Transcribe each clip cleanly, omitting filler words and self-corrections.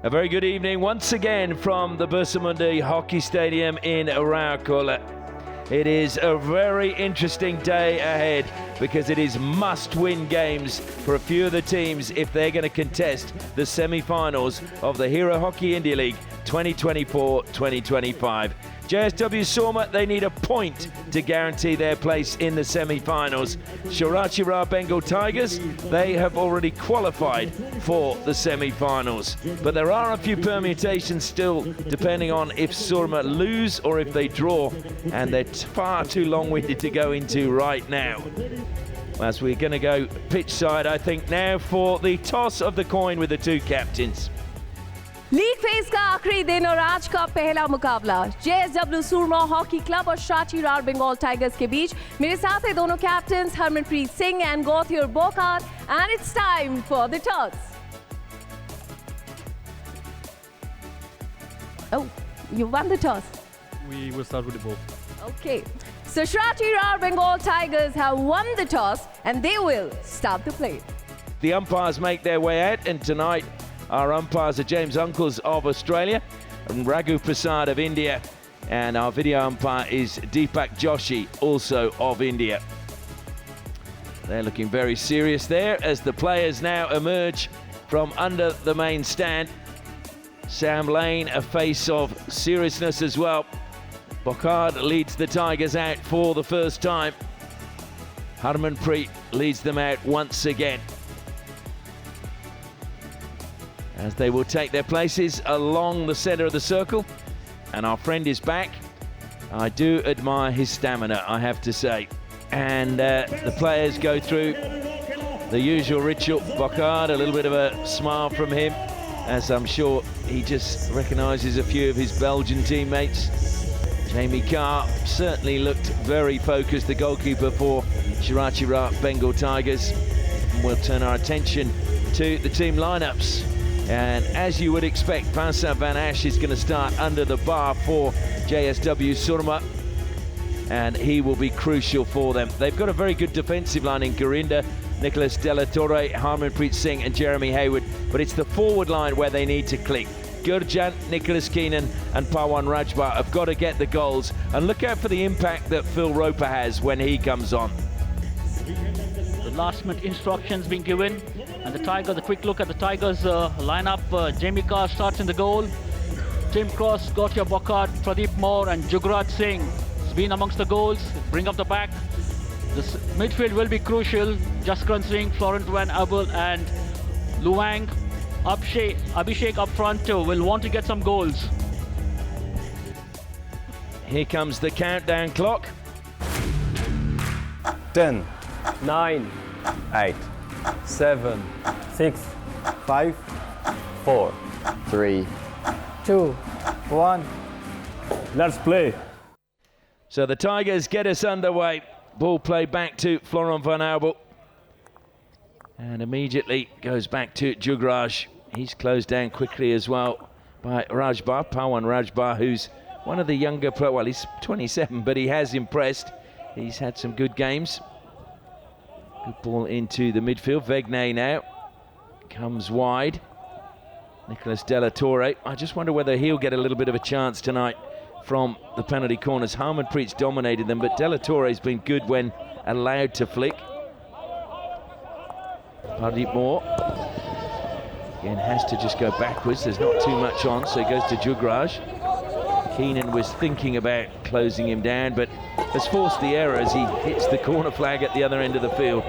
A very good evening once again from the Bursamundi Hockey Stadium in Rarh. It is a very interesting day ahead because it is must-win games for a few of the teams if they're going to contest the semi-finals of the Hero Hockey India League 2024-2025. JSW Soorma, they need a point to guarantee their place in the semi-finals. Shrachi Rarh Bengal Tigers, they have already qualified for the semi-finals. But there are a few permutations still, depending on if Soorma lose or if they draw, and they're far too long-winded to go into right now. As we're going to go pitch side, I think, now for the toss of the coin with the two captains. League phase का आखिरी दिन और आज का पहला मुकाबला JSW सूरमा hockey club और श्राची रार बंगाल टाइगर्स के बीच। मेरे साथ हैं दोनों captains Harmanpreet Singh and Gauthier Boccard and it's time for the toss. Oh, you won the toss. We will start with the ball. Okay, so Shrachi Rarh Bengal Tigers have won the toss and they will start the play. The umpires make their way out, and tonight our umpires are James Uncles of Australia and Raghu Prasad of India, and our video umpire is Deepak Joshi, also of India. They're looking very serious there as the players now emerge from under the main stand. Sam Lane, a face of seriousness as well. Bokard leads the Tigers out for the first time. Harmanpreet leads them out once again, as they will take their places along the centre of the circle. And our friend is back. I do admire his stamina, I have to say. And the players go through the usual ritual. Bokard, a little bit of a smile from him, as I'm sure he just recognises a few of his Belgian teammates. Jamie Carr certainly looked very focused, the goalkeeper for Shrachi Rarh Bengal Tigers. And we'll turn our attention to the team lineups. And as you would expect, Vincent Van Ash is going to start under the bar for JSW Soorma, and he will be crucial for them. They've got a very good defensive line in Gurinder, Nicholas De La Torre, Harmanpreet Singh and Jeremy Hayward, but it's the forward line where they need to click. Gurjant, Nicholas Keenan and Pawan Rajbar have got to get the goals, and look out for the impact that Phil Roper has when he comes on. The last minute instructions being given, and the Tigers, a quick look at the Tigers lineup. Jamie Carr starts in the goal. Tim Cross, Gautia Bokard, Pradeep Moore and Jugraj Singh has been amongst the goals. Bring up the back. This midfield will be crucial. Jaskran Singh, Florent Van Abel and Luang. Abhishek up front too will want to get some goals. Here comes the countdown clock. 10, 9, 8, 7, 6, 5, 4, 3, 2, 1. Let's play. So the Tigers get us underway. Ball play back to Florent Van Abel, and immediately goes back to Jugraj. He's closed down quickly as well by Rajbar, Pawan Rajbar, who's one of the younger players. Well, he's 27, but he has impressed. He's had some good games. Good ball into the midfield. Vegne now comes wide. Nicholas De La Torre. I just wonder whether he'll get a little bit of a chance tonight from the penalty corners. Harmanpreet's dominated them, but De La Torre's been good when allowed to flick. Pradeep Moore again has to just go backwards. There's not too much on, so he goes to Jugraj. Keenan was thinking about closing him down, but has forced the error as he hits the corner flag at the other end of the field.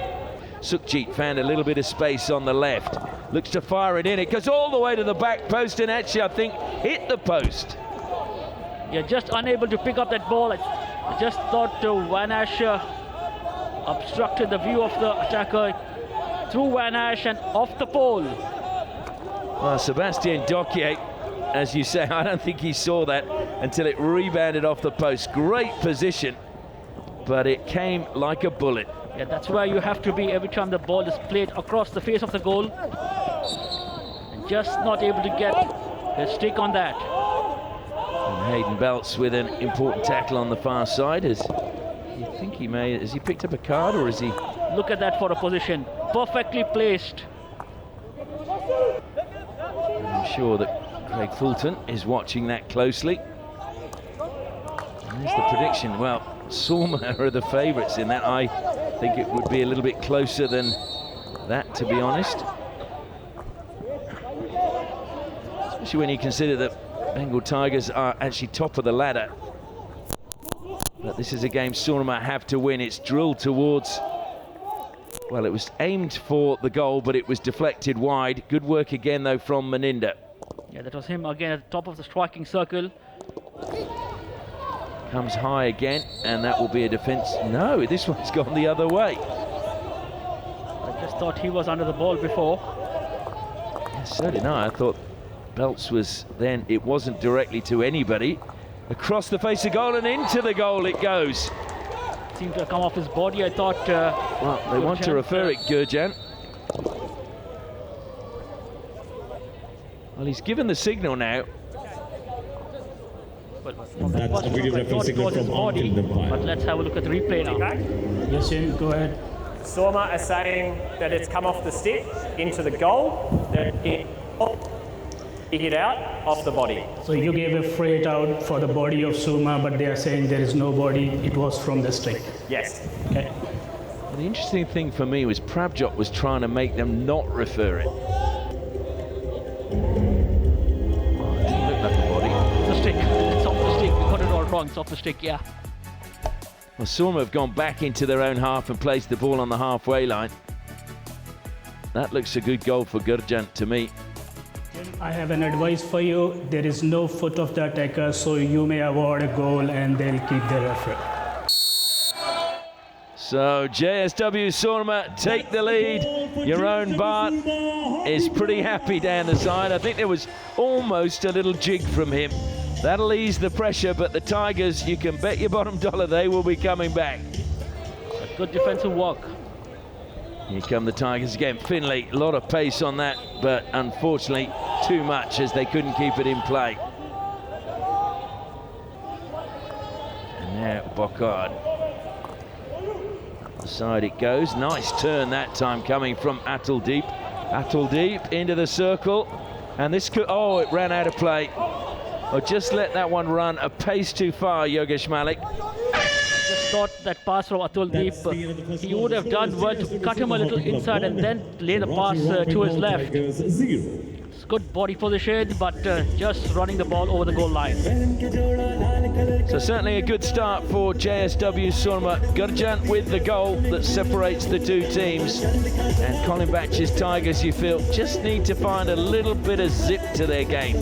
Sukhjit found a little bit of space on the left. Looks to fire it in. It goes all the way to the back post and actually, I think, hit the post. Yeah, just unable to pick up that ball. I just thought Van Ash obstructed the view of the attacker. Through Van Ash and off the pole. Well, Sebastian Dokier, as you say, I don't think he saw that until it rebounded off the post. Great position, but it came like a bullet. Yeah, that's where you have to be every time the ball is played across the face of the goal. And just not able to get a stick on that. And Hayden Belts with an important tackle on the far side. As you think he may, has he picked up a card or is he? Look at that for a position, perfectly placed. I'm sure that Craig Fulton is watching that closely. And there's the prediction. Well, Soorma are the favourites in that. I think it would be a little bit closer than that, to be honest. Especially when you consider that Bengal Tigers are actually top of the ladder. But this is a game Soorma have to win. It's drilled towards, well, it was aimed for the goal, but it was deflected wide. Good work again, though, from Meninda. Yeah, that was him again at the top of the striking circle. Comes high again, and that will be a defence. No, this one's gone the other way. I just thought he was under the ball before. Yes, so did I. I thought Belts was then, it wasn't directly to anybody. Across the face of goal and into the goal it goes. Seemed to have come off his body, I thought. Well, they want to refer it, Gurjan. Well, he's given the signal now. Well, that's a video reference signal from body, but let's have a look at the replay now. Yes, Jim, go ahead. Soorma are saying that it's come off the stick into the goal, that it hit out off the body. So you gave a freight out for the body of Soorma, but they are saying there is no body, it was from the stick. Yes. Okay. Well, the interesting thing for me was Prabjot was trying to make them not refer it. Oh, it didn't look like a body. The stick, it's off the stick, we got it all wrong, it's off the stick, yeah. Well, Soorma have gone back into their own half and placed the ball on the halfway line. That looks a good goal for Gurjan to me. I have an advice for you. There is no foot of the attacker, so you may award a goal and they'll keep the referee. So JSW Soorma take the lead. Your own Bart is pretty happy down the side. I think there was almost a little jig from him. That'll ease the pressure, but the Tigers, you can bet your bottom dollar they will be coming back. Good defensive work. Here come the Tigers again. Finlay, a lot of pace on that, but unfortunately too much as they couldn't keep it in play. And now Bocard. Up the side it goes. Nice turn that time coming from Atuldeep. Atuldeep into the circle. And this could, oh, it ran out of play. Oh, just let that one run a pace too far, Yogesh Malik. Just thought that pass from Atuldeep, he would have done well to cut him a little inside and then lay the pass to his left. It's good body position, but just running the ball over the goal line. So certainly a good start for JSW Soorma. Gurjan with the goal that separates the two teams. And Colin Batch's Tigers, you feel, just need to find a little bit of zip to their game.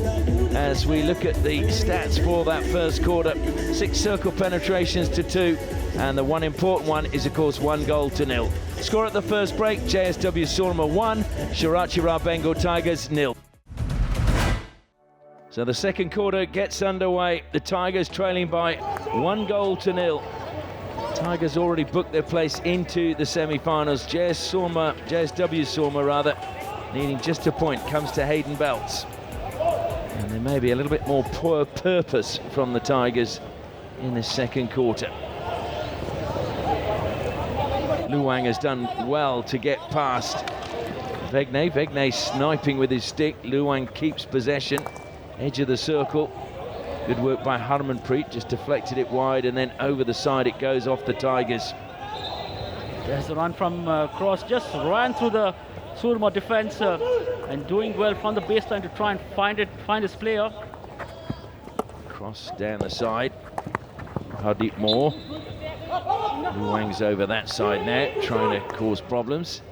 As we look at the stats for that first quarter, 6 circle penetrations to 2, and the one important one is of course 1 goal to 0. Score at the first break, JSW Soorma 1, Shrachi Rarh Bengal Tigers 0. So the second quarter gets underway, the Tigers trailing by 1 goal to 0. Tigers already booked their place into the semi-finals. JSW Soorma rather, needing just a point, comes to Hayden Belts. And there may be a little bit more poor purpose from the Tigers in this second quarter. Luang has done well to get past Vegne. Vegne sniping with his stick. Luang keeps possession. Edge of the circle. Good work by Harmanpreet, just deflected it wide and then over the side it goes off the Tigers. There's a run from Cross, just ran through the Soorma defense and doing well from the baseline to try and find his player. Cross down the side. Hardeep Moore. Luang's over that side now, trying to cause problems.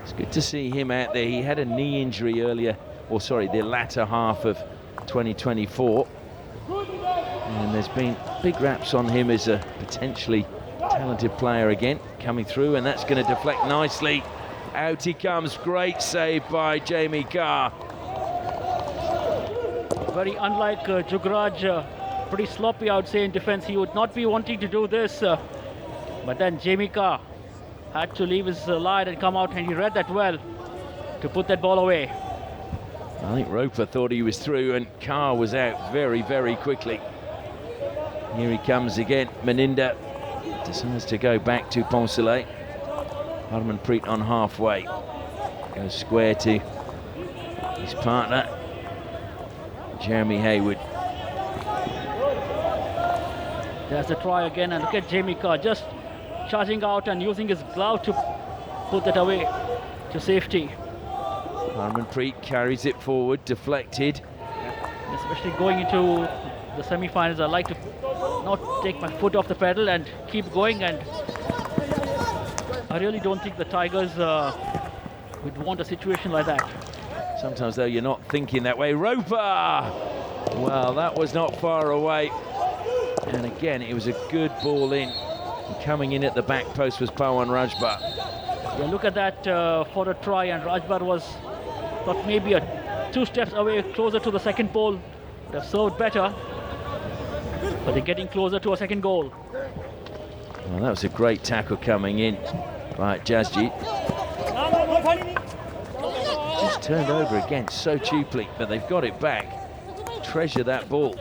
It's good to see him out there. He had a knee injury earlier, or sorry, the latter half of 2024. And there's been big raps on him as a potentially talented player again, coming through, and that's going to deflect nicely. Out he comes, great save by Jamie Carr. Very unlike Jugraj, pretty sloppy I would say in defense. He would not be wanting to do this, but then Jamie Carr had to leave his line and come out, and he read that well to put that ball away. I think Roper thought he was through and Carr was out very, very quickly. Here he comes again. Meninda decides to go back to Poncelet. Harmanpreet on halfway. Goes square to his partner. Jeremy Hayward. There's a try again, and look at Jamie Carr just charging out and using his glove to put that away to safety. Harmanpreet carries it forward, deflected. Especially going into the semi-finals, I like to not take my foot off the pedal and keep going, and I really don't think the Tigers would want a situation like that. Sometimes, though, you're not thinking that way. Roper! Well, that was not far away. And again, it was a good ball in. And coming in at the back post was Pawan Rajbar. Yeah, look at that for a try, and Rajbar was thought maybe 2 steps away, closer to the second pole. Would have served better, but they're getting closer to a second goal. Well, that was a great tackle coming in by Jasjit. Just turned over again so cheaply, but they've got it back. Treasure that ball.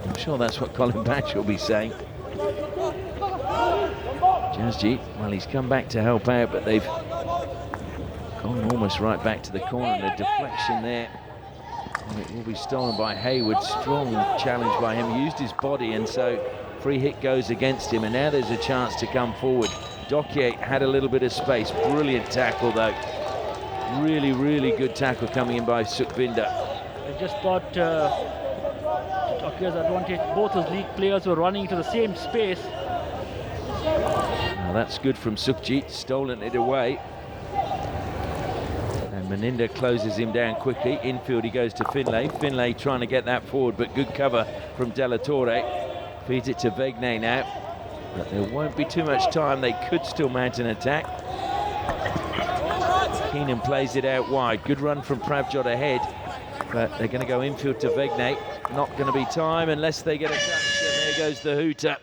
I'm sure that's what Colin Batch will be saying. Jasjit, well, he's come back to help out, but they've gone almost right back to the corner. And a deflection there, and it will be stolen by Hayward. Strong challenge by him, used his body, and so free hit goes against him, and now there's a chance to come forward. Dokier had a little bit of space. Brilliant tackle, though. Really, really good tackle coming in by Sukhvinder. They just got Dokier's advantage. Both his league players were running into the same space. Now that's good from Sukhjit, stolen it away. And Meninda closes him down quickly. Infield he goes to Finlay. Finlay trying to get that forward, but good cover from De La Torre. Feeds it to Vegne now. But there won't be too much time. They could still mount an attack. Keenan plays it out wide. Good run from Pravjot ahead. But they're going to go infield to Vegne. Not going to be time unless they get a touch. And there goes the hooter.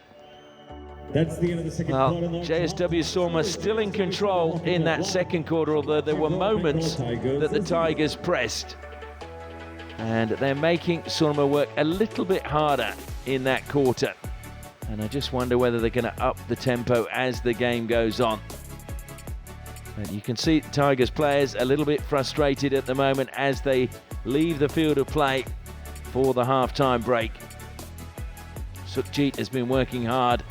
That's the end of the second Well, quarter. JSW Soorma still in control in that second quarter, although there were moments that the Tigers pressed. And they're making Soorma work a little bit harder in that quarter. And I just wonder whether they're going to up the tempo as the game goes on. And you can see Tigers players a little bit frustrated at the moment as they leave the field of play for the half-time break. Sukhjit has been working hard,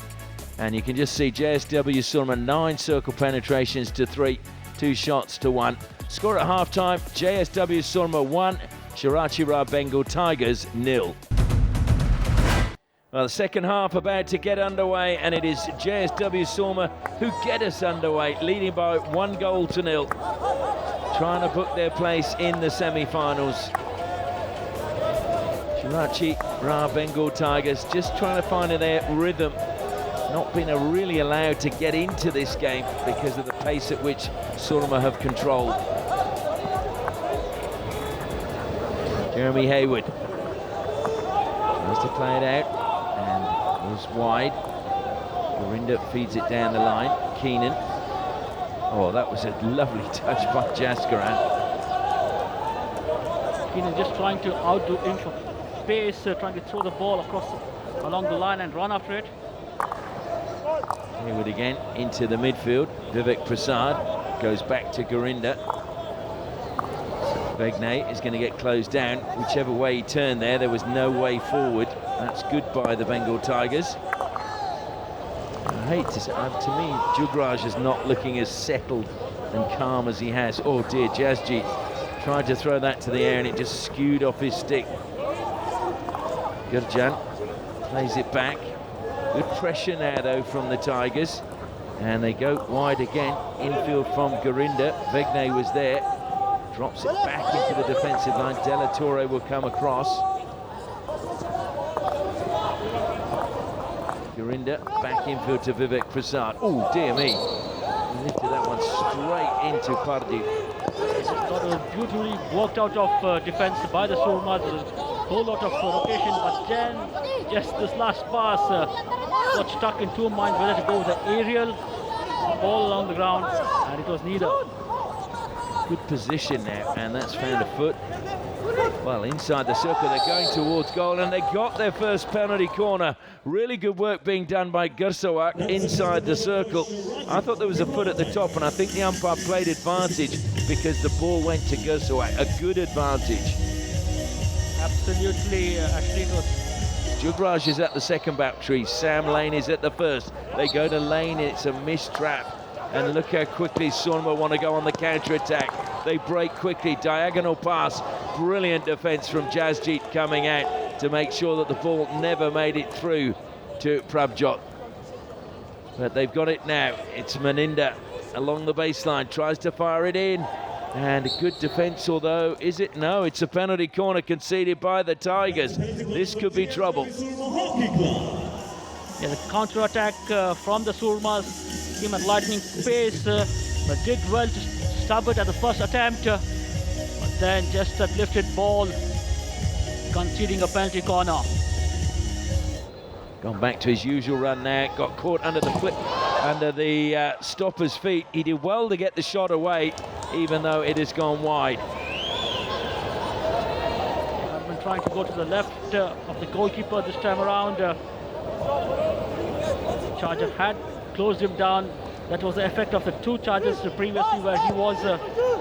and you can just see JSW Soorma 9 circle penetrations to 3, 2 shots to 1. Score at half-time, JSW Soorma 1, Shrachi Rarh Bengal Tigers 0. Well, the second half about to get underway, and it is JSW Soorma who get us underway, leading by 1-0. Trying to book their place in the semi-finals. Shrachi Rarh Bengal Tigers just trying to find their rhythm. Not been really allowed to get into this game because of the pace at which Soorma have controlled. Jeremy Hayward tries to play it out. Was wide. Gurinder feeds it down the line. Keenan. Oh, that was a lovely touch by Jaskaran. Keenan just trying to outdo him for pace, trying to throw the ball along the line and run after it. Hayward again into the midfield. Vivek Prasad goes back to Gurinder. Vegne is going to get closed down. Whichever way he turned there was no way forward. That's good by the Bengal Tigers. I hate to say, to me, Jugraj is not looking as settled and calm as he has. Oh dear, Jasjit tried to throw that to the air and it just skewed off his stick. Gurjan plays it back. Good pressure now though from the Tigers. And they go wide again. Infield from Gurinder. Vegne was there. Drops it back into the defensive line. De La Torre will come across. Gurinder back infield to Vivek Prasad. Oh dear me. He lifted that one straight into Pardew. It's got a beautifully worked out of defense by the Soorma. There's a whole lot of rotation, but then just this last pass got stuck in 2 minds whether to go with the aerial ball along the ground, and it was neither. Good position now, and that's found a foot. Well, inside the circle, they're going towards goal, and they got their first penalty corner. Really good work being done by Gursawak inside the circle. I thought there was a foot at the top, and I think the umpire played advantage because the ball went to Gursawak. A good advantage. Absolutely, actually it was Jugraj is at the second battery, Sam Lane is at the first. They go to Lane, it's a missed trap. And look how quickly Soorma want to go on the counter-attack. They break quickly, diagonal pass. Brilliant defence from Jasjeet coming out to make sure that the ball never made it through to Prabjot. But they've got it now. It's Maninda along the baseline, tries to fire it in. And a good defence, although, is it? No, it's a penalty corner conceded by the Tigers. This could be trouble. Yeah, the counter-attack from the Soormas came at lightning pace, but did well to stop it at the first attempt. But then just that lifted ball, conceding a penalty corner. Gone back to his usual run now, got caught under the stopper's feet. He did well to get the shot away, even though it has gone wide. I've been trying to go to the left of the goalkeeper this time around. Charger had closed him down. That was the effect of the two charges previously, where he was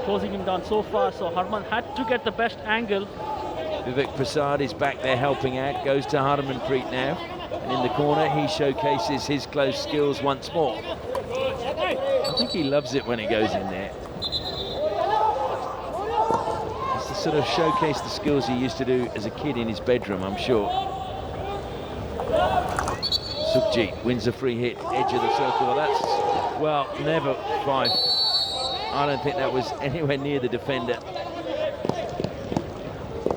closing him down so far. So Harman had to get the best angle. Vivek Prasad is back there helping out, goes to Harmanpreet now. And in the corner, he showcases his close skills once more. I think he loves it when he goes in there. It's to sort of showcase the skills he used to do as a kid in his bedroom, I'm sure. Sukhjit wins a free hit, edge of the circle. Well, that's, well, never five. I don't think that was anywhere near the defender.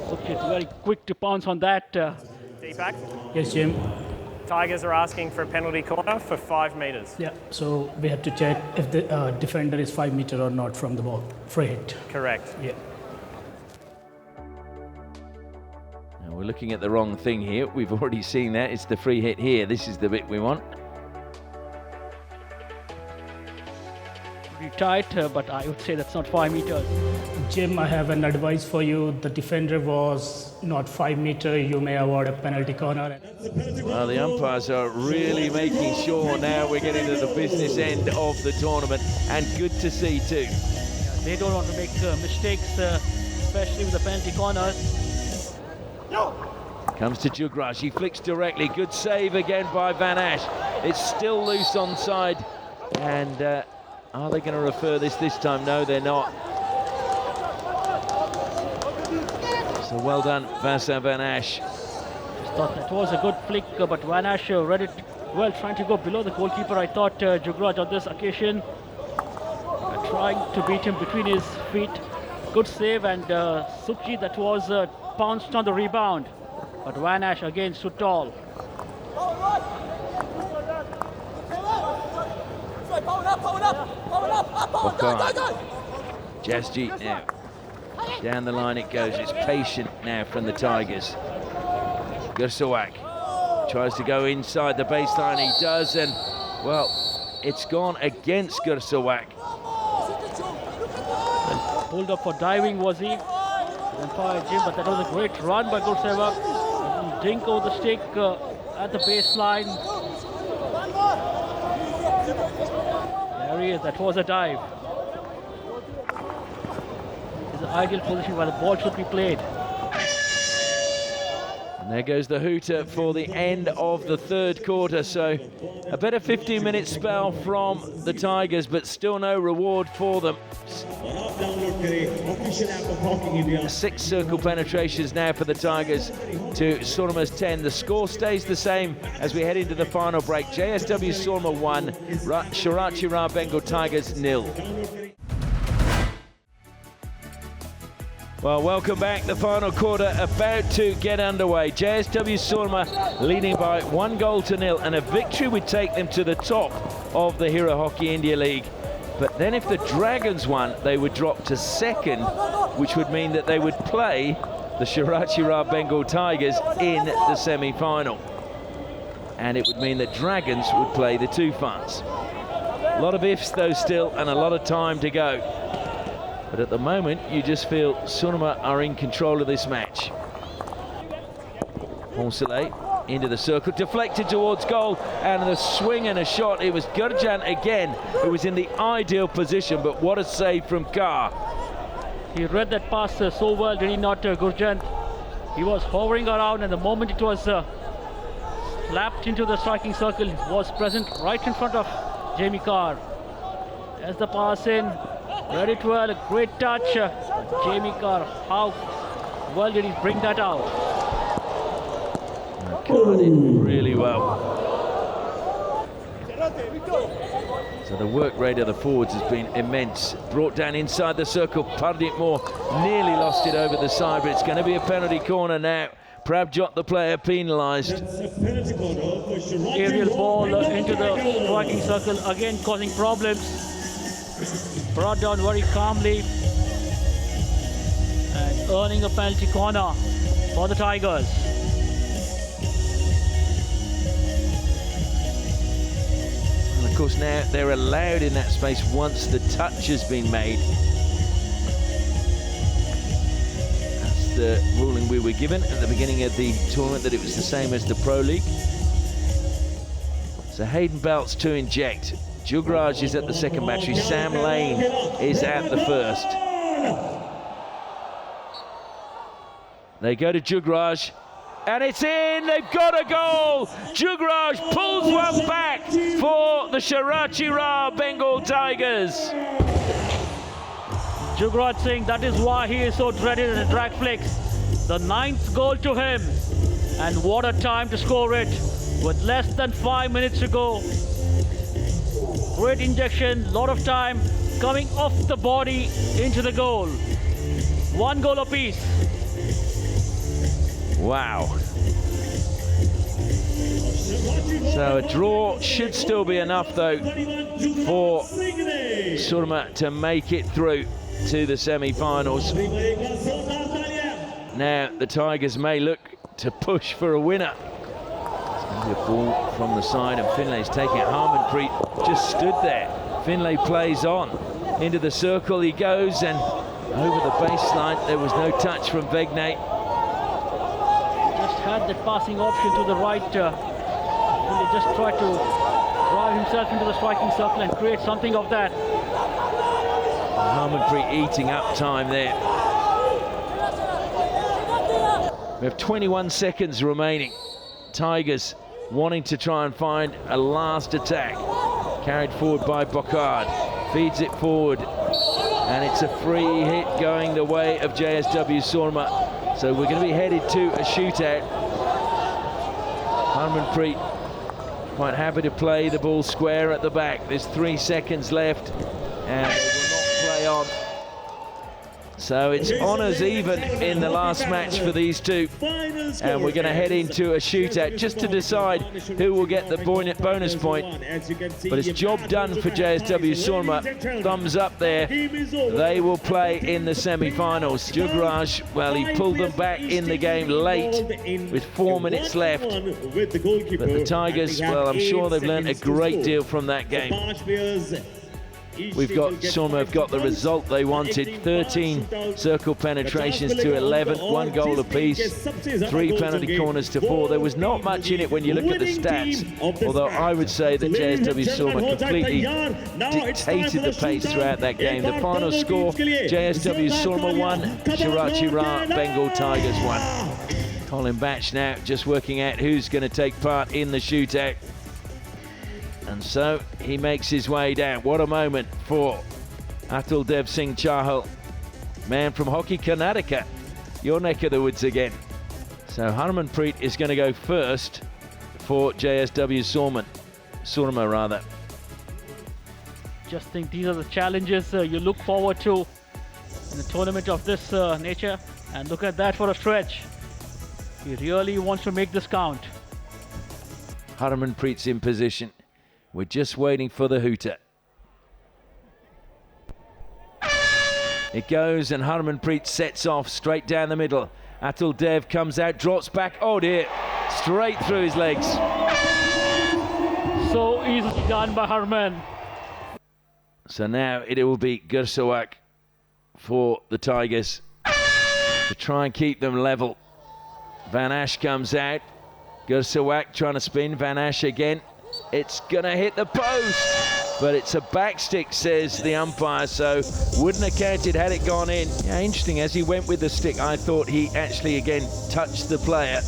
Sukhjit very quick to pounce on that. Deepak, Yes, Jim. Tigers are asking for a penalty corner for 5 metres. Yeah, so we have to check if the defender is 5 meter or not from the ball. Free hit. Correct. Yeah. Now we're looking at the wrong thing here. We've already seen that. It's the free hit here. This is the bit we want. Pretty tight, but I would say that's not 5 meters. Jim, I have an advice for you. The defender was not 5 meter. You may award a penalty corner. Well, the umpires are really making sure now we're getting to the business end of the tournament, and good to see too. Yeah, they don't want to make mistakes, especially with the penalty corners. Comes to Jugraj, he flicks directly. Good save again by Van Ash. It's still loose onside, and are they going to refer this time? No, they're not. So well done, Vincent Van Ash. Thought that was a good flick, but Van Ash read it well, trying to go below the goalkeeper. I thought Jugraj on this occasion trying to beat him between his feet. Good save, and Sukhjit that was pounced on the rebound. But Van Ash again stood tall. Jasjeet now. Down the line it goes. It's patient now from the Tigers. Gursawak tries to go inside the baseline. He does, and well, it's gone against Gursawak. Pulled up for diving, was he? Umpire Jim, but that was a great run by Gursawak. Dink over the stick at the baseline. There he is. That was a dive. It's an ideal position where the ball should be played. And there goes the hooter for the end of the third quarter. So a better 15-minute spell from the Tigers, but still no reward for them. 6 circle penetrations now for the Tigers to Soorma's 10. The score stays the same as we head into the final break. JSW Soorma 1, Shrachi Rarh Bengal Tigers 0. Well, welcome back. The final quarter about to get underway. JSW Soorma leading by 1-0, and a victory would take them to the top of the Hero Hockey India League. But then if the Dragons won, they would drop to second, which would mean that they would play the Shrachi Rarh Bengal Tigers in the semi-final. And it would mean that Dragons would play the Tufans. A lot of ifs though still, and a lot of time to go. But at the moment, you just feel Soorma are in control of this match. Poncelet into the circle, deflected towards goal, and the swing and a shot. It was Gurjan again who was in the ideal position, but what a save from Carr. He read that pass so well, did he not, Gurjan? He was hovering around, and the moment it was slapped into the striking circle, he was present right in front of Jamie Carr. As the pass in, read it well, a great touch. Jamie Carr, how well did he bring that out? Covered it really well. So the work rate of the forwards has been immense. Brought down inside the circle, Pardipmore nearly lost it over the side, but it's going to be a penalty corner now. Prabjot, the player, penalised. Aerial ball into the striking circle, again causing problems. Brought down very calmly and earning a penalty corner for the Tigers. And of course now they're allowed in that space once the touch has been made. That's the ruling we were given at the beginning of the tournament, that it was the same as the Pro League. So Hayden Belt's to inject. Jugraj is at the second battery. Sam Lane is at the first. They go to Jugraj, and it's in. They've got a goal. Jugraj pulls one back for the Shrachi Rarh Bengal Tigers. Jugraj Singh, that is why he is so dreaded in the drag flicks. The 9th goal to him, and what a time to score it with less than 5 minutes to go. Great injection, lot of time coming off the body into the goal. 1 goal apiece. Wow. So a draw should still be enough, though, for Soorma to make it through to the semi-finals. Now the Tigers may look to push for a winner. A ball from the side, and Finlay's taking it. Harmanpreet just stood there. Finlay plays on into the circle. He goes, and over the baseline there was no touch from Vegnay. Just had that passing option to the right. He just tried to drive himself into the striking circle and create something of that. Harmanpreet eating up time there. We have 21 seconds remaining. Tigers wanting to try and find a last attack. Carried forward by Bocard, feeds it forward, and it's a free hit going the way of JSW Soorma. So we're going to be headed to a shootout. Harmanpreet quite happy to play the ball square at the back. There's 3 seconds left, and they will not play on. So it's honours even in the last match for these two, and we're going to head into a shootout just to decide who will get the bonus point. But it's job done for JSW Soorma. Thumbs up there. They will play in the semi-finals. Jugraj, well, he pulled them back in the game late with 4 minutes left. But the Tigers, well, I'm sure they've learned a great deal from that game. Soorma have got the result they wanted. 13 circle penetrations to 11, 1 goal apiece, 3 penalty corners to 4. There was not much in it when you look at the stats, although I would say that JSW Soorma completely dictated the pace throughout that game. The final score, JSW Soorma 1, Shrachi Rarh Bengal Tigers 1. Colin Batch now just working out who's going to take part in the shootout. And so he makes his way down. What a moment for Atul Dev Singh Chahal, man from Hockey Karnataka, your neck of the woods again. So Harmanpreet is going to go first for JSW Soorma rather. Just think these are the challenges you look forward to in a tournament of this nature, and look at that for a stretch. He really wants to make this count. Harmanpreet's in position. We're just waiting for the hooter. It goes, and Harmanpreet sets off straight down the middle. Atul Dev comes out, drops back. Oh dear, straight through his legs. So easily done by Harman. So now it will be Gursawak for the Tigers to try and keep them level. Van Ash comes out. Gursawak trying to spin. Van Ash again. It's gonna hit the post. but it's a back stick, says the umpire, so wouldn't have counted had it gone in. Yeah, interesting, as he went with the stick, I thought he actually again touched the player.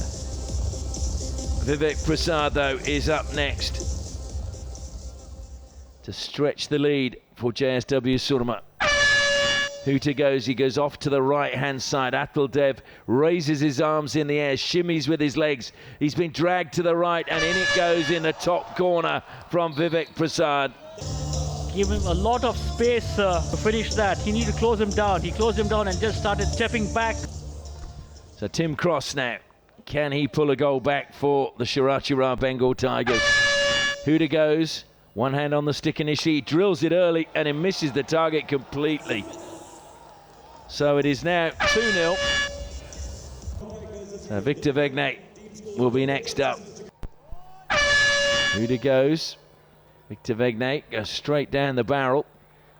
Vivek Prasad, though, is up next to stretch the lead for JSW Soorma. Hooter goes, he goes off to the right-hand side. Atul Dev raises his arms in the air, shimmies with his legs. He's been dragged to the right, and in it goes in the top corner from Vivek Prasad. Give him a lot of space to finish that. He needed to close him down. He closed him down and just started stepping back. So Tim Cross now. Can he pull a goal back for the Shrachi Rarh Bengal Tigers? Hooter goes, one hand on the stick initially, he drills it early and he misses the target completely. So it is now 2-0. So Victor Vegnate will be next up. Hooter goes. Victor Vegnate goes straight down the barrel.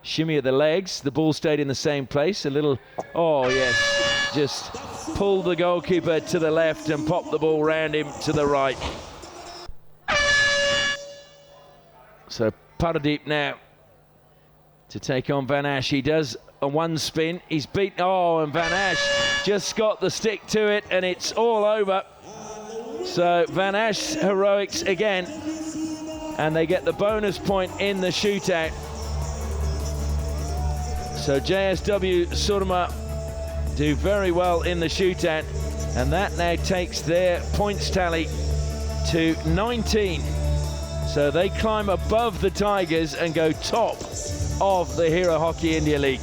Shimmy at the legs. The ball stayed in the same place. A little, oh yes, just pulled the goalkeeper to the left and popped the ball round him to the right. So Paradeep now to take on Van Ash. He does a one spin, he's beaten, oh, and Van Ash just got the stick to it and it's all over. So Van Ash heroics again, and they get the bonus point in the shootout. So JSW Soorma do very well in the shootout, and that now takes their points tally to 19. So they climb above the Tigers and go top of the Hero Hockey India League.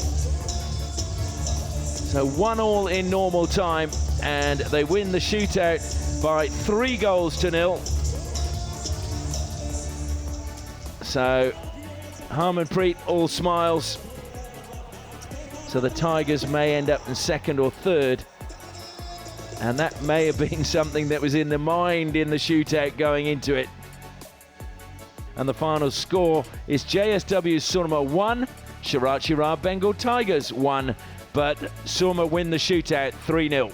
So 1-1 in normal time, and they win the shootout by 3-0. So Harmanpreet all smiles. So the Tigers may end up in second or third, and that may have been something that was in the mind in the shootout going into it. And the final score is JSW Soorma 1, Shrachi Rarh Bengal Tigers 1, but Soorma win the shootout 3-0.